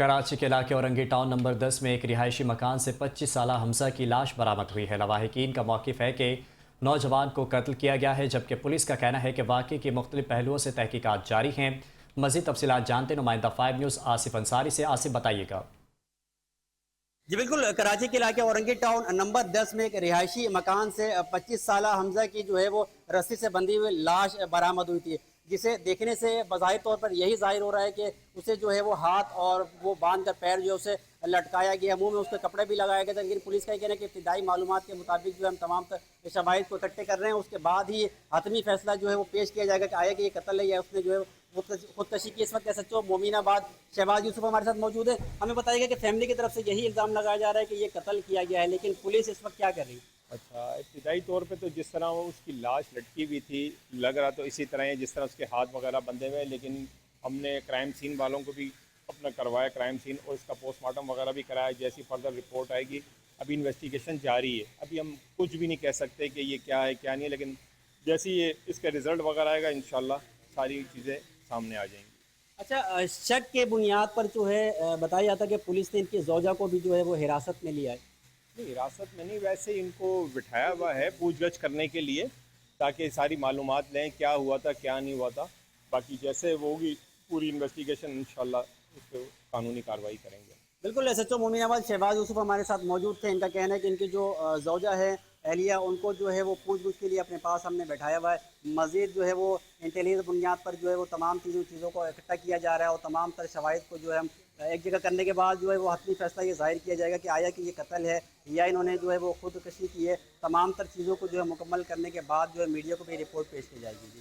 کراچی کے علاقے Orangi town number 10 میں ایک رہائشی مکان سے 25 سالہ حمزہ کی لاش برآمد ہوئی ہے۔ لواحقین کا موقف ہے کہ نوجوان کو قتل کیا گیا ہے، جبکہ پولیس کا کہنا ہے کہ واقعے کی مختلف پہلوؤں سے تحقیقات جاری ہیں۔ مزید تفصیلات جانتے نمائندہ 5 نیوز آصف انصاری سے۔ آصف، بتائیے گا۔ جی بالکل، کراچی کے علاقے اورنگی ٹاؤن نمبر 10 میں ایک رہائشی مکان سے 25 سالہ حمزہ کی جو ہے وہ رسی سے بندھی ہوئی لاش برآمد ہوئی تھی، جسے دیکھنے سے بظاہر طور پر یہی ظاہر ہو رہا ہے کہ اسے جو ہے وہ ہاتھ اور وہ باندھ کر پیر جو ہے اسے لٹکایا گیا، منہ میں اس کے کپڑے بھی لگائے گئے تھے۔ لیکن پولیس کا یہ کہنا ہے کہ ابتدائی معلومات کے مطابق جو ہے ہم تمام شواہد کو اکٹھے کر رہے ہیں، اس کے بعد ہی حتمی فیصلہ جو ہے وہ پیش کیا جائے گا کہ آیا کہ یہ قتل ہے یا اس نے جو ہے خودکشی کی۔ اس وقت ایس ایچ او مومین آباد شہباز یوسف ہمارے ساتھ موجود ہے۔ ہمیں بتائیے گا کہ فیملی کی طرف سے یہی الزام لگایا جا رہا ہے کہ یہ قتل کیا گیا ہے، لیکن پولیس اس وقت کیا کر رہی ہے؟ اچھا، ابتدائی طور پہ تو جس طرح وہ اس کی لاش لٹکی ہوئی تھی لگ رہا تو اسی طرح ہے جس طرح اس کے ہاتھ وغیرہ بندھے ہوئے، لیکن ہم نے کرائم سین والوں کو بھی اپنا کروایا کرائم سین اور اس کا پوسٹ مارٹم وغیرہ بھی کرایا۔ جیسی فردر رپورٹ آئے گی، ابھی انویسٹیگیشن جاری ہے، ابھی ہم کچھ بھی نہیں کہہ سکتے کہ یہ کیا ہے کیا نہیں ہے، لیکن جیسی یہ اس کا رزلٹ وغیرہ آئے گا انشاءاللہ ساری چیزیں سامنے آ جائیں گی۔ اچھا، شک کے بنیاد پر جو ہے بتایا جاتا ہے کہ پولیس نے ان کی زوجہ کو بھی جو ہے وہ حراست میں لیا ہے۔ نہیں، حراست میں نہیں، ویسے ان کو بٹھایا ہوا ہے پوچھ گچھ کرنے کے لیے، تاکہ ساری معلومات لیں کیا ہوا تھا کیا نہیں ہوا تھا۔ باقی جیسے وہ ہوگی پوری انویسٹیگیشن انشاءاللہ اس پہ قانونی کارروائی کریں گے۔ بالکل، ایس ایچ او مومین آباد شہباز یوسف ہمارے ساتھ موجود تھے۔ ان کا کہنا ہے کہ ان کی جو زوجہ ہے اہلیہ، ان کو جو ہے وہ پوچھ گچھ کے لیے اپنے پاس ہم نے بیٹھایا ہوا ہے۔ مزید جو ہے وہ انٹیلیجنس بنیاد پر جو ہے وہ تمام چیزوں کو اکٹھا کیا جا رہا ہے، اور تمام تر شواہد کو جو ہے ہم ایک جگہ کرنے کے بعد جو ہے وہ حتمی فیصلہ یہ ظاہر کیا جائے گا کہ آیا کہ یہ قتل ہے یا انہوں نے جو ہے وہ خودکشی کی ہے۔ تمام تر چیزوں کو جو ہے مکمل کرنے کے بعد جو ہے میڈیا کو بھی رپورٹ پیش کی جائے گی۔